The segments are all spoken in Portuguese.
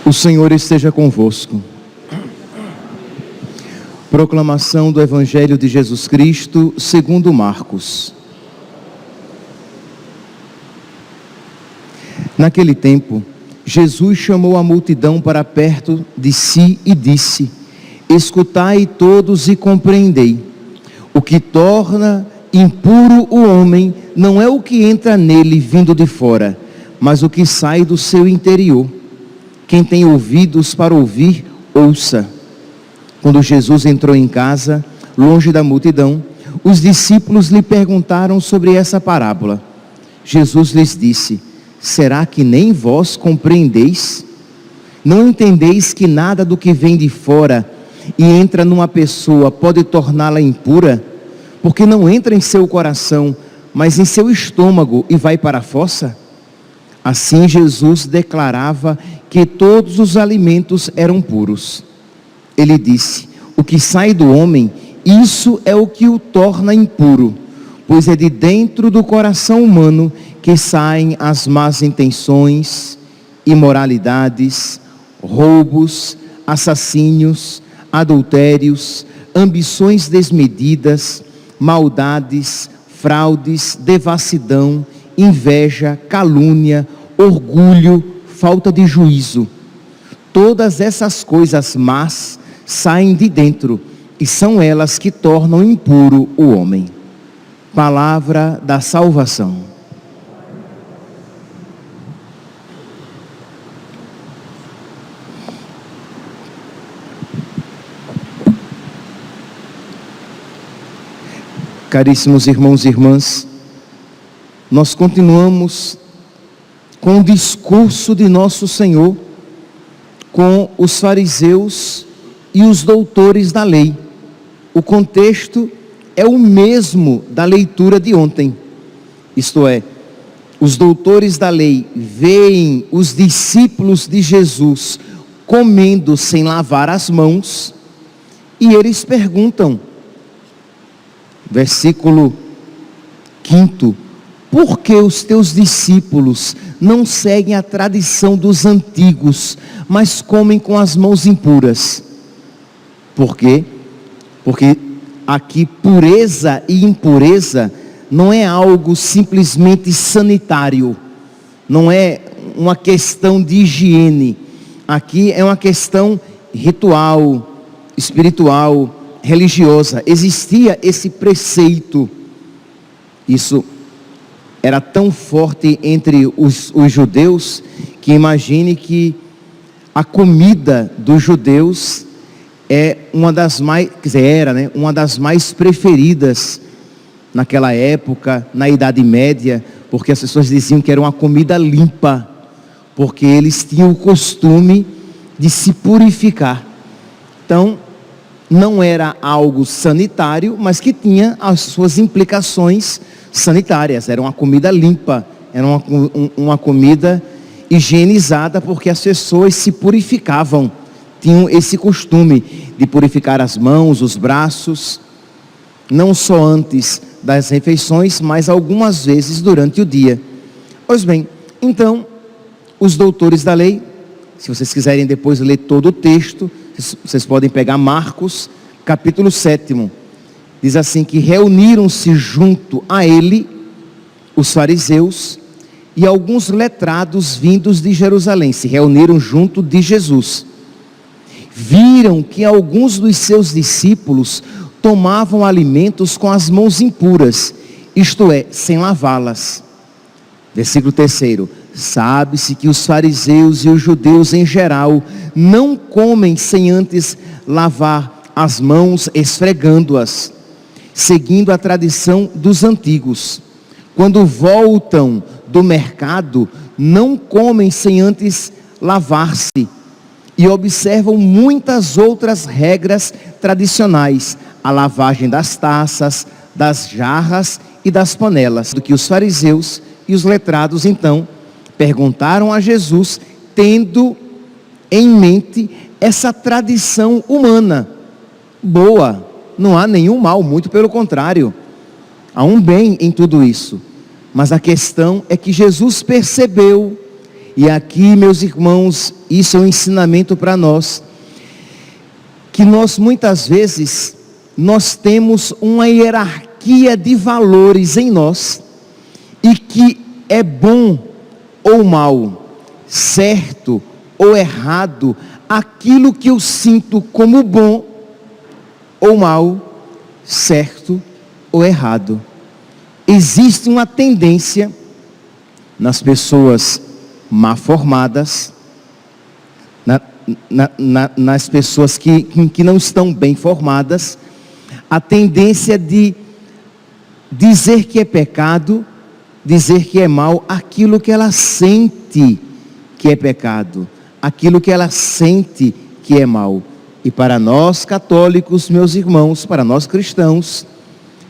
O Senhor esteja convosco. Proclamação do Evangelho de Jesus Cristo, segundo Marcos. Naquele tempo, Jesus chamou a multidão para perto de si e disse: escutai todos e compreendei. O que torna impuro o homem não é o que entra nele vindo de fora, mas o que sai do seu interior. Quem tem ouvidos para ouvir, ouça. Quando Jesus entrou em casa, longe da multidão, os discípulos lhe perguntaram sobre essa parábola. Jesus lhes disse: será que nem vós compreendeis? Não entendeis que nada do que vem de fora e entra numa pessoa pode torná-la impura? Porque não entra em seu coração, mas em seu estômago e vai para a fossa? Assim Jesus declarava que todos os alimentos eram puros. Ele disse: o que sai do homem, isso é o que o torna impuro, pois é de dentro do coração humano que saem as más intenções, imoralidades, roubos, assassínios, adultérios, ambições desmedidas, maldades, fraudes, devassidão, inveja, calúnia, orgulho, falta de juízo. Todas essas coisas más saem de dentro e são elas que tornam impuro o homem. Palavra da salvação. Caríssimos irmãos e irmãs, nós continuamos com o discurso de nosso Senhor com os fariseus e os doutores da lei. O contexto é o mesmo da leitura de ontem. Isto é, os doutores da lei veem os discípulos de Jesus comendo sem lavar as mãos e eles perguntam, versículo 5: por que os teus discípulos não seguem a tradição dos antigos, mas comem com as mãos impuras? Por quê? Porque aqui pureza e impureza não é algo simplesmente sanitário, não é uma questão de higiene. Aqui é uma questão ritual, espiritual, religiosa. Existia esse preceito. Isso era tão forte entre os judeus, que imagine que a comida dos judeus é uma das mais, uma das mais preferidas naquela época, na Idade Média, porque as pessoas diziam que era uma comida limpa, porque eles tinham o costume de se purificar. Então, não era algo sanitário, mas que tinha as suas implicações sanitárias. Era uma comida limpa, era uma comida higienizada, porque as pessoas se purificavam, tinham esse costume de purificar as mãos, os braços, não só antes das refeições, mas algumas vezes durante o dia. Pois bem, então, os doutores da lei, se vocês quiserem depois ler todo o texto, vocês podem pegar Marcos, capítulo 7, diz assim, que reuniram-se junto a ele, os fariseus, e alguns letrados vindos de Jerusalém, se reuniram junto de Jesus. Viram que alguns dos seus discípulos tomavam alimentos com as mãos impuras, isto é, sem lavá-las. Versículo 3: sabe-se que os fariseus e os judeus em geral não comem sem antes lavar as mãos esfregando-as, seguindo a tradição dos antigos. Quando voltam do mercado, não comem sem antes lavar-se, e observam muitas outras regras tradicionais, a lavagem das taças, das jarras e das panelas. Do que os fariseus e os letrados então perguntaram a Jesus, tendo em mente essa tradição humana. Boa, não há nenhum mal, muito pelo contrário. Há um bem em tudo isso. Mas a questão é que Jesus percebeu, e aqui, meus irmãos, isso é um ensinamento para nós, que nós muitas vezes, nós temos uma hierarquia de valores em nós, e que é bom ou mal, certo ou errado, aquilo que eu sinto como bom ou mal, certo ou errado. Existe uma tendência nas pessoas mal formadas, nas pessoas que não estão bem formadas, a tendência de dizer que é pecado, dizer que é mal, aquilo que ela sente que é pecado, aquilo que ela sente que é mal. E para nós católicos, meus irmãos, para nós cristãos,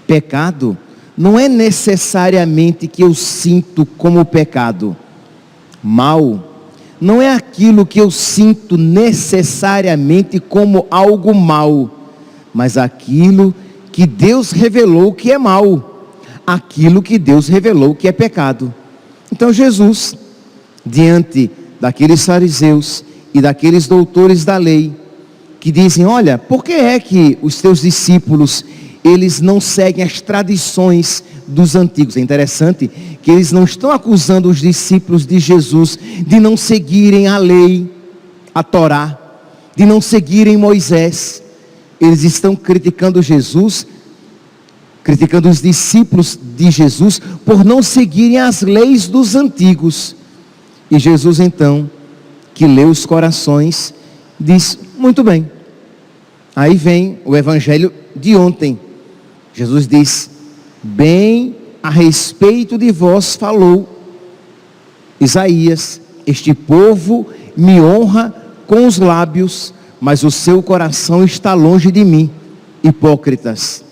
pecado não é necessariamente que eu sinto como pecado. Mal não é aquilo que eu sinto necessariamente como algo mal, mas aquilo que Deus revelou que é mal, aquilo que Deus revelou que é pecado. Então Jesus, diante daqueles fariseus e daqueles doutores da lei, que dizem, olha, por que é que os teus discípulos, eles não seguem as tradições dos antigos? É interessante que eles não estão acusando os discípulos de Jesus de não seguirem a lei, a Torá, de não seguirem Moisés. Eles estão criticando Jesus, criticando os discípulos de Jesus por não seguirem as leis dos antigos. E Jesus então, que lê os corações, diz, muito bem. Aí vem o evangelho de ontem. Jesus diz, bem a respeito de vós falou Isaías, este povo me honra com os lábios, mas o seu coração está longe de mim, hipócritas.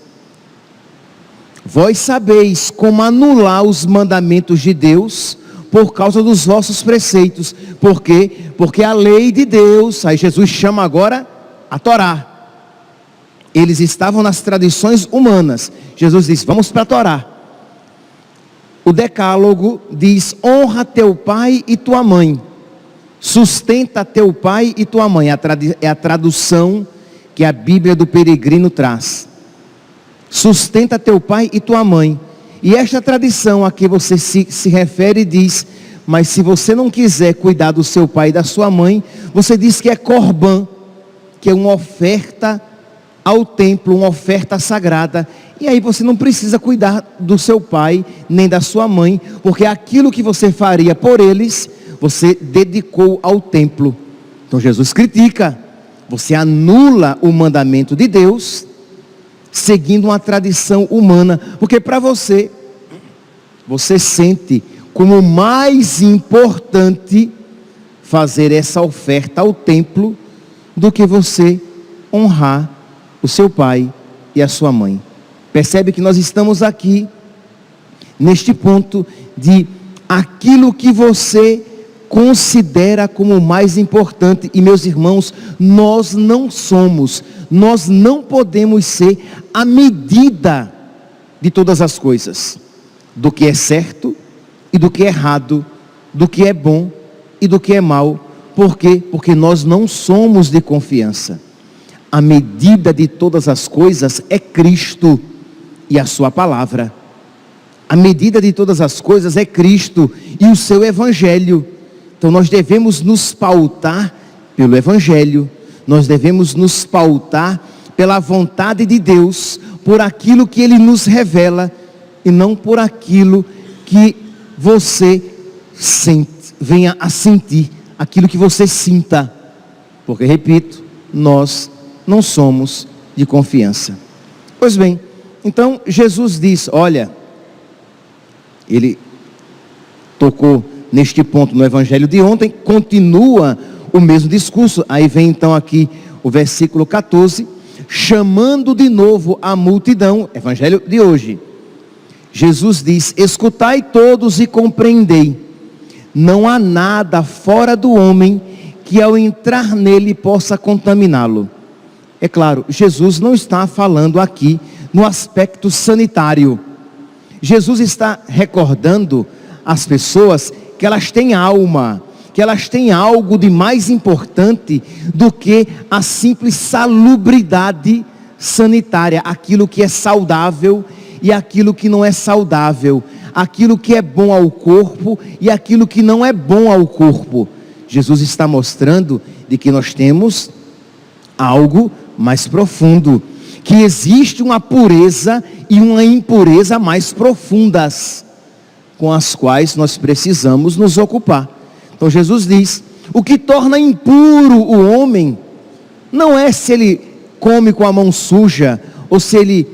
Vós sabeis como anular os mandamentos de Deus por causa dos vossos preceitos. Por quê? Porque a lei de Deus, aí Jesus chama agora a Torá. Eles estavam nas tradições humanas. Jesus diz, vamos para a Torá. O decálogo diz, honra teu pai e tua mãe. Sustenta teu pai e tua mãe. É a tradução que a Bíblia do Peregrino traz. Sustenta teu pai e tua mãe. E esta tradição a que você se refere diz, mas se você não quiser cuidar do seu pai e da sua mãe, você diz que é corbã, que é uma oferta ao templo, uma oferta sagrada. E aí você não precisa cuidar do seu pai, nem da sua mãe, porque aquilo que você faria por eles, você dedicou ao templo. Então Jesus critica, você anula o mandamento de Deus, seguindo uma tradição humana, porque para você sente como mais importante fazer essa oferta ao templo, do que você honrar o seu pai e a sua mãe. Percebe que nós estamos aqui, neste ponto de aquilo que você considera como mais importante. E meus irmãos, nós não podemos ser a medida de todas as coisas, do que é certo e do que é errado, do que é bom e do que é mal. Por quê? Porque nós não somos de confiança. A medida de todas as coisas é Cristo e a sua palavra. A medida de todas as coisas é Cristo e o seu evangelho. Então nós devemos nos pautar pelo evangelho. Nós devemos nos pautar pela vontade de Deus, por aquilo que Ele nos revela, e não por aquilo que você venha a sentir, aquilo que você sinta. Porque, repito, nós não somos de confiança. Pois bem, então Jesus diz, olha, ele tocou neste ponto no evangelho de ontem, continua o mesmo discurso. Aí vem então aqui o versículo 14, chamando de novo a multidão, evangelho de hoje. Jesus diz, escutai todos e compreendei, não há nada fora do homem que ao entrar nele possa contaminá-lo. É claro, Jesus não está falando aqui no aspecto sanitário. Jesus está recordando às pessoas que elas têm alma, que elas têm algo de mais importante do que a simples salubridade sanitária, aquilo que é saudável e aquilo que não é saudável, aquilo que é bom ao corpo e aquilo que não é bom ao corpo. Jesus está mostrando de que nós temos algo mais profundo, que existe uma pureza e uma impureza mais profundas, com as quais nós precisamos nos ocupar. Então Jesus diz, o que torna impuro o homem, não é se ele come com a mão suja, ou se ele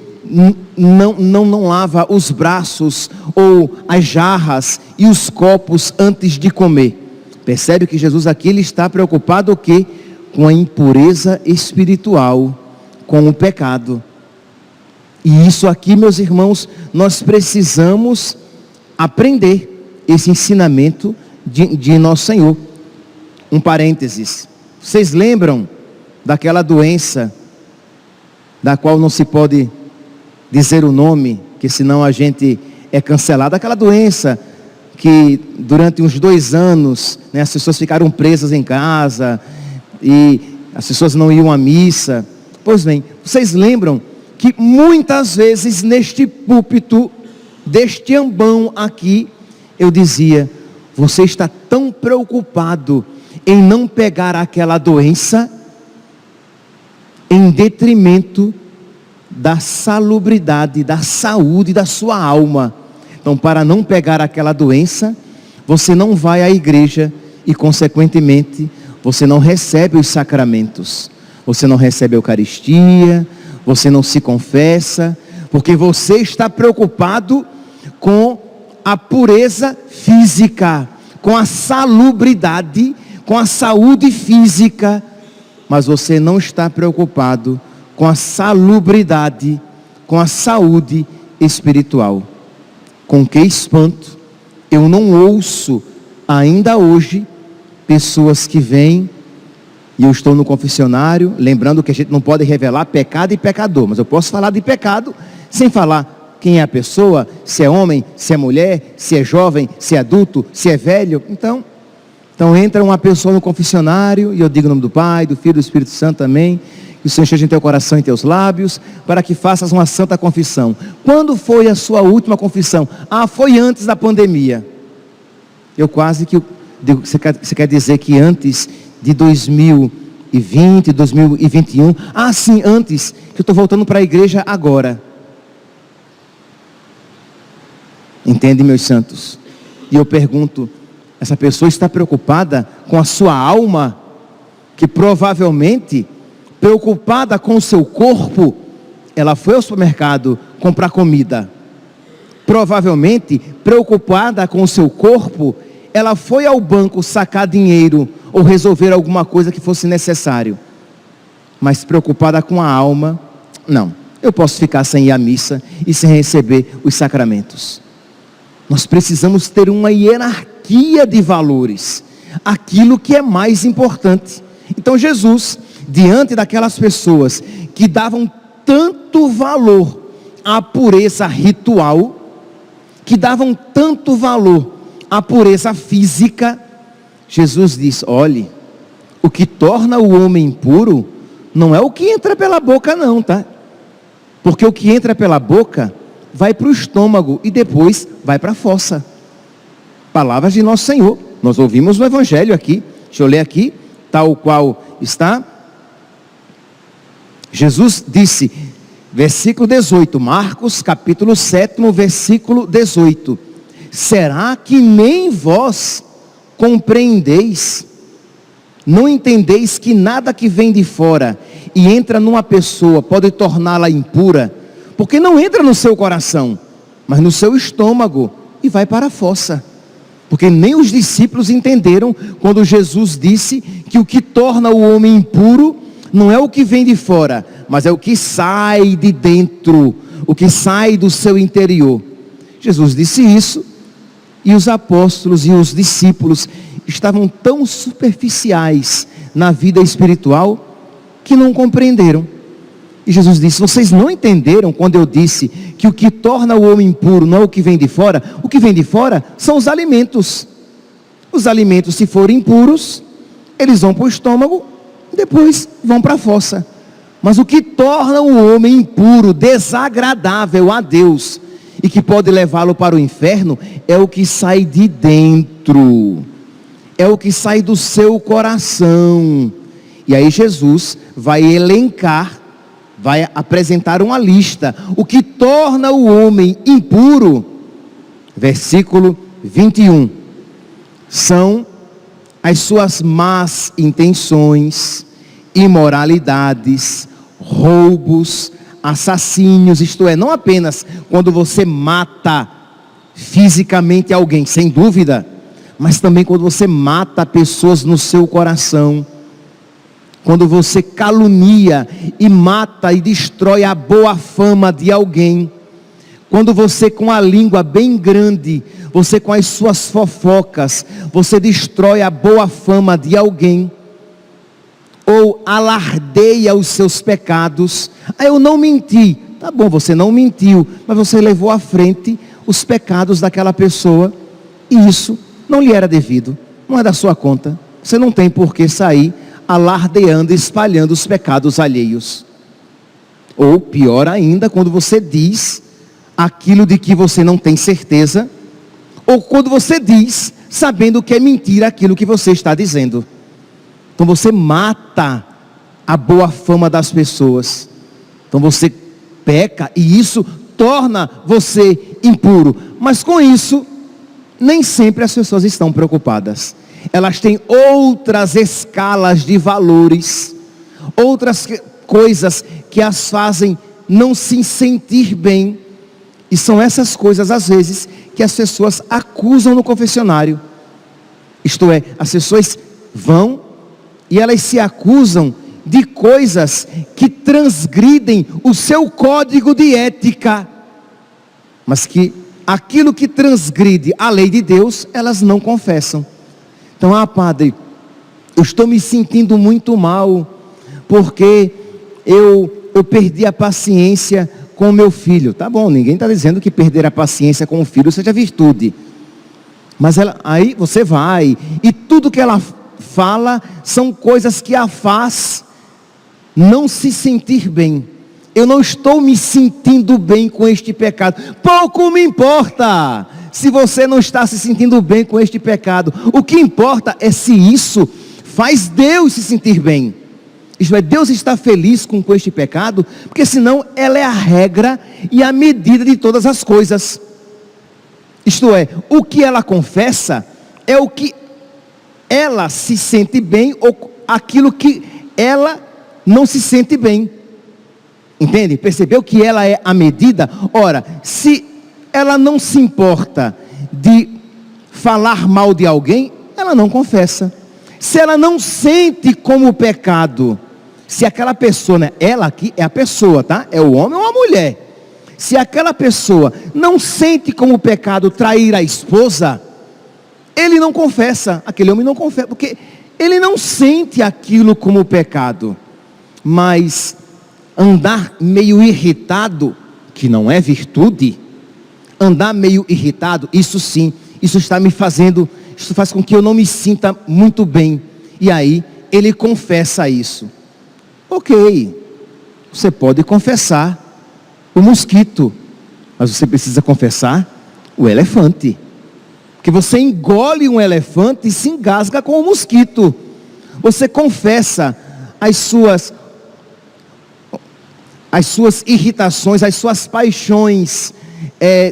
não lava os braços, ou as jarras e os copos antes de comer. Percebe que Jesus aqui ele está preocupado o quê? Com a impureza espiritual, com o pecado. E isso aqui, meus irmãos, nós precisamos aprender esse ensinamento de nosso Senhor. Um parênteses, vocês lembram daquela doença, da qual não se pode dizer o nome, que senão a gente é cancelado, aquela doença que durante uns 2 anos, né, as pessoas ficaram presas em casa, e as pessoas não iam à missa. Pois bem, vocês lembram que muitas vezes neste púlpito, deste ambão aqui, eu dizia, você está tão preocupado em não pegar aquela doença, em detrimento da salubridade, da saúde da sua alma. Então, para não pegar aquela doença, você não vai à igreja e, consequentemente, você não recebe os sacramentos. Você não recebe a Eucaristia, você não se confessa, porque você está preocupado com a pureza física, com a salubridade, com a saúde física, mas você não está preocupado com a salubridade, com a saúde espiritual. Com que espanto, eu não ouço ainda hoje pessoas que vêm, e eu estou no confessionário, lembrando que a gente não pode revelar pecado e pecador, mas eu posso falar de pecado sem falar quem é a pessoa, se é homem, se é mulher, se é jovem, se é adulto, se é velho. Então entra uma pessoa no confessionário, e eu digo o nome do Pai, do Filho e do Espírito Santo também, que o Senhor esteja em teu coração e em teus lábios, para que faças uma santa confissão. Quando foi a sua última confissão? Foi antes da pandemia. Eu quase que digo, você quer dizer que antes de 2020, 2021? Sim, antes, que eu estou voltando para a igreja agora. Entende, meus santos? E eu pergunto, essa pessoa está preocupada com a sua alma, que provavelmente, preocupada com o seu corpo, ela foi ao supermercado comprar comida. Provavelmente, preocupada com o seu corpo, ela foi ao banco sacar dinheiro ou resolver alguma coisa que fosse necessário. Mas preocupada com a alma, não. Eu posso ficar sem ir à missa e sem receber os sacramentos. Nós precisamos ter uma hierarquia de valores, aquilo que é mais importante. Então Jesus, diante daquelas pessoas que davam tanto valor à pureza ritual, que davam tanto valor à pureza física, Jesus diz, olhe, o que torna o homem impuro não é o que entra pela boca não, tá? Porque o que entra pela boca vai para o estômago e depois vai para a fossa. Palavras de nosso Senhor, nós ouvimos no Evangelho aqui, deixa eu ler aqui, tal qual está. Jesus disse, versículo 18, Marcos capítulo 7, versículo 18, será que nem vós compreendeis, não entendeis que nada que vem de fora e entra numa pessoa pode torná-la impura, porque não entra no seu coração, mas no seu estômago e vai para a fossa. Porque nem os discípulos entenderam quando Jesus disse que o que torna o homem impuro não é o que vem de fora, mas é o que sai de dentro, o que sai do seu interior. Jesus disse isso E os apóstolos e os discípulos estavam tão superficiais na vida espiritual que não compreenderam. E Jesus disse: vocês não entenderam quando eu disse que o que torna o homem impuro não é o que vem de fora? O que vem de fora são os alimentos. Os alimentos, se forem impuros, eles vão para o estômago, depois vão para a fossa. Mas o que torna o homem impuro, desagradável a Deus, e que pode levá-lo para o inferno, é o que sai de dentro, é o que sai do seu coração. E aí Jesus vai elencar, vai apresentar uma lista, o que torna o homem impuro. Versículo 21, são as suas más intenções, imoralidades, roubos, assassínios, isto é, não apenas quando você mata fisicamente alguém, sem dúvida, mas também quando você mata pessoas no seu coração, quando você calunia e mata e destrói a boa fama de alguém, quando você com a língua bem grande, você com as suas fofocas, você destrói a boa fama de alguém, ou alardeia os seus pecados. Eu não menti. Tá bom, você não mentiu, mas você levou à frente os pecados daquela pessoa, e isso não lhe era devido, não é da sua conta. Você não tem por que sair alardeando, espalhando os pecados alheios. Ou pior ainda, quando você diz aquilo de que você não tem certeza, ou quando você diz sabendo que é mentira aquilo que você está dizendo. Então você mata a boa fama das pessoas. Então você peca e isso torna você impuro. Mas com isso, nem sempre as pessoas estão preocupadas. Elas têm outras escalas de valores, outras coisas que as fazem não se sentir bem. E são essas coisas, às vezes, que as pessoas acusam no confessionário. Isto é, as pessoas vão e elas se acusam de coisas que transgridem o seu código de ética, mas que aquilo que transgride a lei de Deus, elas não confessam. Então, padre, eu estou me sentindo muito mal, porque eu perdi a paciência com o meu filho. Tá bom, ninguém está dizendo que perder a paciência com o filho seja virtude, mas aí você vai, e tudo que ela fala são coisas que a faz não se sentir bem. Eu não estou me sentindo bem com este pecado. Pouco me importa se você não está se sentindo bem com este pecado. O que importa é se isso faz Deus se sentir bem. Isto é, Deus está feliz com este pecado, porque senão ela é a regra e a medida de todas as coisas. Isto é, o que ela confessa é o que ela se sente bem, ou aquilo que ela não se sente bem. Entende? Percebeu que ela é a medida? Ora, se ela não se importa de falar mal de alguém, ela não confessa. Se ela não sente como pecado, se aquela pessoa, né, ela aqui é a pessoa, tá? É o homem ou a mulher. Se aquela pessoa não sente como pecado trair a esposa, ele não confessa, aquele homem não confessa, porque ele não sente aquilo como pecado. Mas andar meio irritado, que não é virtude, andar meio irritado, isso sim, isso está me fazendo, isso faz com que eu não me sinta muito bem. E aí, ele confessa isso. Ok, você pode confessar o mosquito, mas você precisa confessar o elefante. Porque você engole um elefante e se engasga com o mosquito. Você confessa as suas irritações, as suas paixões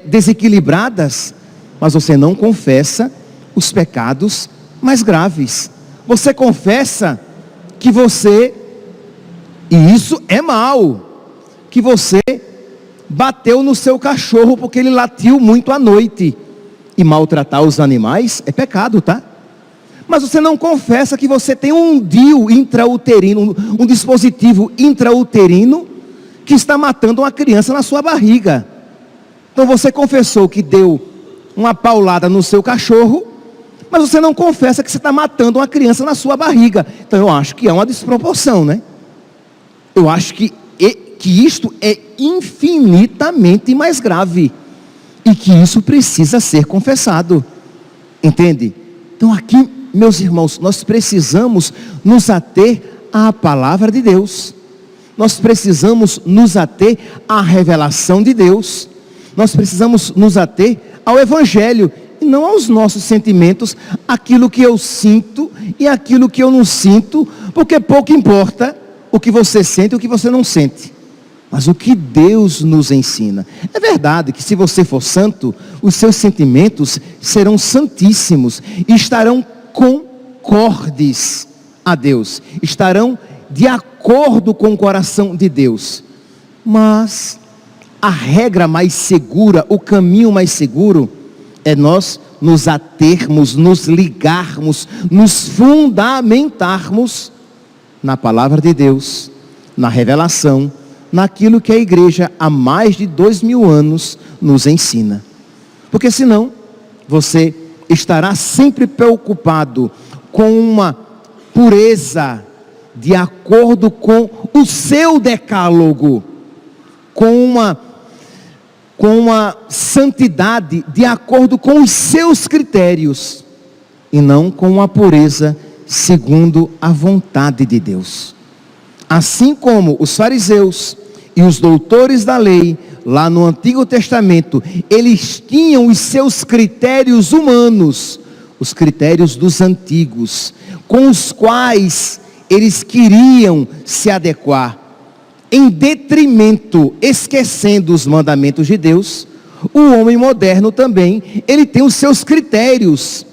desequilibradas, mas você não confessa os pecados mais graves. Você confessa que você, e isso é mal, que você bateu no seu cachorro porque ele latiu muito à noite. E maltratar os animais é pecado, tá? Mas você não confessa que você tem um DIU intrauterino, um dispositivo intrauterino que está matando uma criança na sua barriga. Então você confessou que deu uma paulada no seu cachorro, mas você não confessa que você está matando uma criança na sua barriga. Então eu acho que é uma desproporção, né? Eu acho que isto é infinitamente mais grave. E que isso precisa ser confessado. Entende? Então aqui, meus irmãos, nós precisamos nos ater à palavra de Deus. Nós precisamos nos ater à revelação de Deus. Nós precisamos nos ater ao Evangelho e não aos nossos sentimentos, aquilo que eu sinto e aquilo que eu não sinto, porque pouco importa o que você sente e o que você não sente, mas o que Deus nos ensina. É verdade que se você for santo, os seus sentimentos serão santíssimos e estarão concordes a Deus, estarão de acordo com o coração de Deus, mas a regra mais segura, o caminho mais seguro, é nós nos atermos, nos ligarmos, nos fundamentarmos na palavra de Deus, na revelação, naquilo que a igreja há mais de 2000 anos nos ensina. Porque senão, você estará sempre preocupado com uma pureza de acordo com o seu decálogo, com uma santidade de acordo com os seus critérios, e não com uma pureza segundo a vontade de Deus. Assim como os fariseus e os doutores da lei, lá no Antigo Testamento, eles tinham os seus critérios humanos, os critérios dos antigos, com os quais eles queriam se adequar, em detrimento, esquecendo os mandamentos de Deus. O homem moderno também, ele tem os seus critérios,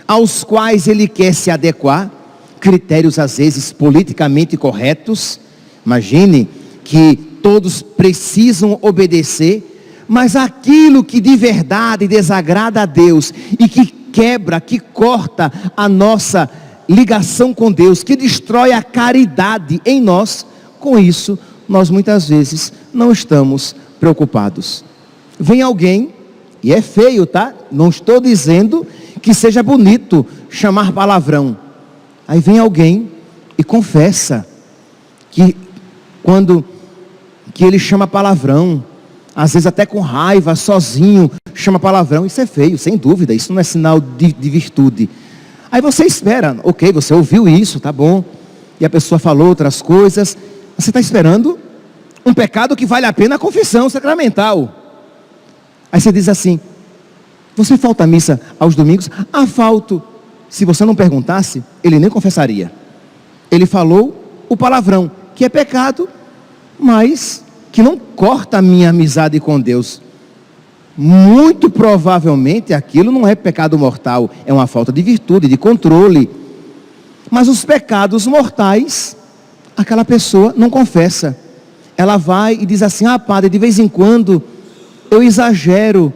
aos quais ele quer se adequar, critérios às vezes politicamente corretos. Imagine que todos precisam obedecer, mas aquilo que de verdade desagrada a Deus, e que quebra, que corta a nossa ligação com Deus, que destrói a caridade em nós, com isso, nós muitas vezes não estamos preocupados. Vem alguém, e é feio, tá? Não estou dizendo que seja bonito chamar palavrão. Aí vem alguém e confessa que quando que ele chama palavrão, às vezes até com raiva, sozinho, chama palavrão. Isso é feio, sem dúvida, isso não é sinal de virtude. Aí você espera, ok, você ouviu isso, tá bom, e a pessoa falou outras coisas, você está esperando um pecado que vale a pena a confissão sacramental. Aí você diz assim: você falta à missa aos domingos? Ah, falto. Se você não perguntasse, ele nem confessaria. Ele falou o palavrão, que é pecado, mas que não corta a minha amizade com Deus. Muito provavelmente aquilo não é pecado mortal, é uma falta de virtude, de controle. Mas os pecados mortais, aquela pessoa não confessa. Ela vai e diz assim: ah, padre, de vez em quando eu exagero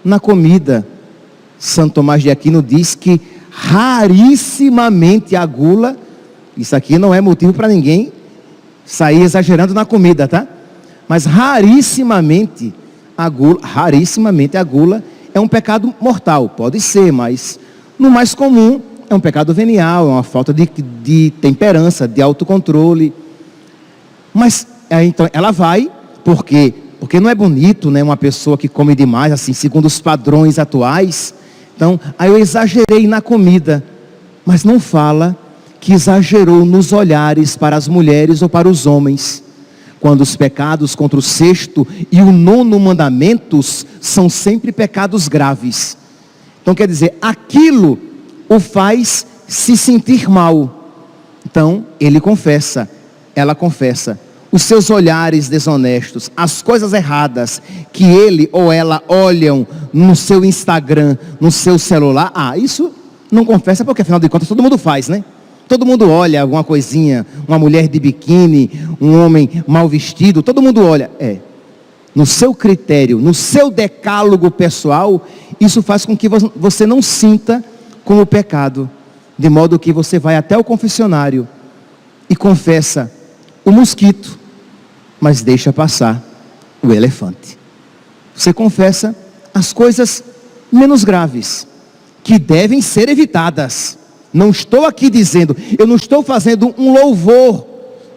na comida. Santo Tomás de Aquino diz que rarissimamente a gula, isso aqui não é motivo para ninguém sair exagerando na comida, tá? Mas rarissimamente a gula é um pecado mortal. Pode ser, mas no mais comum é um pecado venial, é uma falta de temperança, de autocontrole. Mas então ela vai, porque não é bonito, né, uma pessoa que come demais, assim, segundo os padrões atuais. Então, aí eu exagerei na comida, mas não fala que exagerou nos olhares para as mulheres ou para os homens, quando os pecados contra o 6º e o 9º mandamentos são sempre pecados graves. Então quer dizer, aquilo o faz se sentir mal. Então ele confessa, ela confessa, os seus olhares desonestos, as coisas erradas que ele ou ela olham no seu Instagram, no seu celular. Ah, isso não confessa, porque afinal de contas todo mundo faz, né? Todo mundo olha alguma coisinha, uma mulher de biquíni, um homem mal vestido, todo mundo olha. No seu critério, no seu decálogo pessoal, isso faz com que você não sinta como pecado, de modo que você vai até o confessionário e confessa o mosquito, mas deixa passar o elefante. Você confessa as coisas menos graves, que devem ser evitadas. Não estou aqui dizendo, eu não estou fazendo um louvor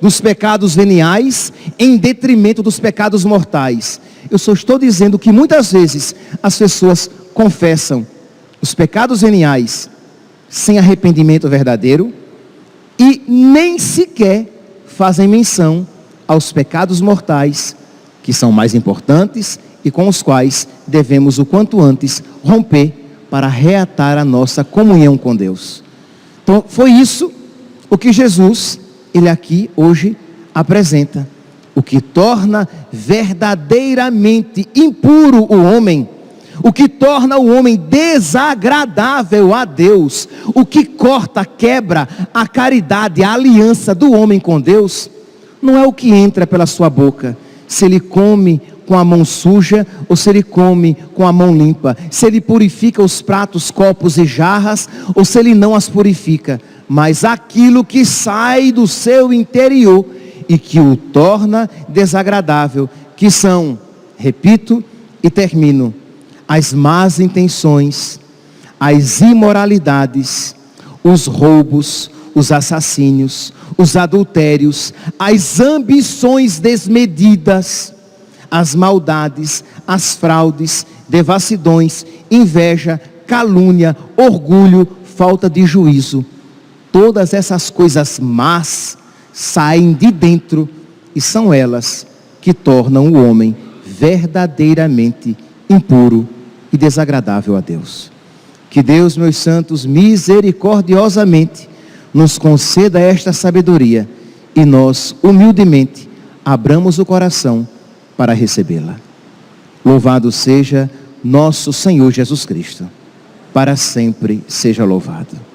dos pecados veniais em detrimento dos pecados mortais. Eu só estou dizendo que muitas vezes as pessoas confessam os pecados veniais sem arrependimento verdadeiro e nem sequer fazem menção aos pecados mortais, que são mais importantes e com os quais devemos o quanto antes romper para reatar a nossa comunhão com Deus. Então foi isso o que Jesus, ele aqui hoje apresenta. O que torna verdadeiramente impuro o homem, o que torna o homem desagradável a Deus, o que corta, quebra a caridade, a aliança do homem com Deus, não é o que entra pela sua boca, se ele come com a mão suja ou se ele come com a mão limpa, se ele purifica os pratos, copos e jarras ou se ele não as purifica, mas aquilo que sai do seu interior e que o torna desagradável, que são, repito e termino, as más intenções, as imoralidades, os roubos, os assassínios, os adultérios, as ambições desmedidas, as maldades, as fraudes, devassidões, inveja, calúnia, orgulho, falta de juízo. Todas essas coisas más saem de dentro e são elas que tornam o homem verdadeiramente impuro e desagradável a Deus. Que Deus, meus santos, misericordiosamente nos conceda esta sabedoria e nós, humildemente, abramos o coração para recebê-la. Louvado seja nosso Senhor Jesus Cristo. Para sempre seja louvado.